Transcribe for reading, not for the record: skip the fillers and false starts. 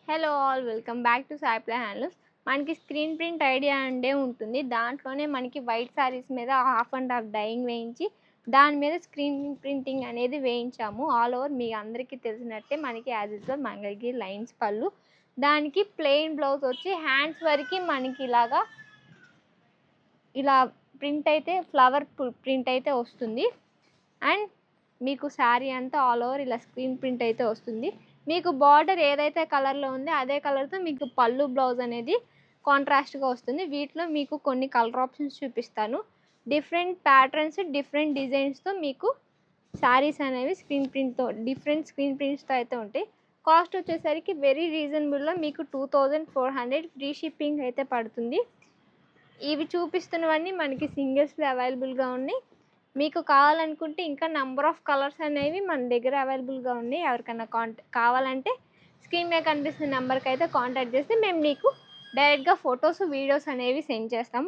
Hello all welcome back to Saipla handlooms. మనకి screen print idea అంటే ఉంటుంది. దాంట్లోనే మనకి వైట్ శారీస్ మీద హాఫ్ అండ్ హాఫ్ డైయింగ్ వేయించి దాని మీద స్క్రీన్ ప్రింటింగ్ అనేది వేయించాము. ఆల్ ఓవర్ మీ అందరికీ తెలిసినట్టే మనకి యాజ్ యూజువల్ మంగళగిరి లైన్స్ పళ్ళు, దానికి ప్లెయిన్ బ్లౌజ్ వచ్చి హ్యాండ్స్ వరకు మనకి ఇలా ప్రింట్ అయితే ఫ్లవర్ ప్రింట్ అయితే వస్తుంది. అండ్ మీకు శారీ అంతా ఆల్ ఓవర్ ఇలా స్క్రీన్ ప్రింట్ అయితే వస్తుంది. మీకు బార్డర్ ఏదైతే కలర్లో ఉందో అదే కలర్తో మీకు పళ్ళు బ్లౌజ్ అనేది కాంట్రాస్ట్గా వస్తుంది. వీటిలో మీకు కొన్ని కలర్ ఆప్షన్స్ చూపిస్తాను. డిఫరెంట్ ప్యాటర్న్స్, డిఫరెంట్ డిజైన్స్తో మీకు శారీస్ అనేవి డిఫరెంట్ స్క్రీన్ ప్రింట్స్తో అయితే ఉంటాయి. కాస్ట్ వచ్చేసరికి వెరీ రీజనబుల్లో మీకు 2400 ఫ్రీ షిప్పింగ్ అయితే పడుతుంది. ఇవి చూపిస్తున్నవన్నీ మనకి సింగిల్స్లో అవైలబుల్గా ఉన్నాయి. మీకు కావాలనుకుంటే ఇంకా నెంబర్ ఆఫ్ కలర్స్ అనేవి మన దగ్గర అవైలబుల్గా ఉన్నాయి. ఎవరికైనా కావాలంటే స్క్రీన్ మీద కనిపిస్తున్న నెంబర్కి అయితే కాంటాక్ట్ చేస్తే మేము మీకు డైరెక్ట్గా ఫొటోస్, వీడియోస్ అనేవి సెండ్ చేస్తాము.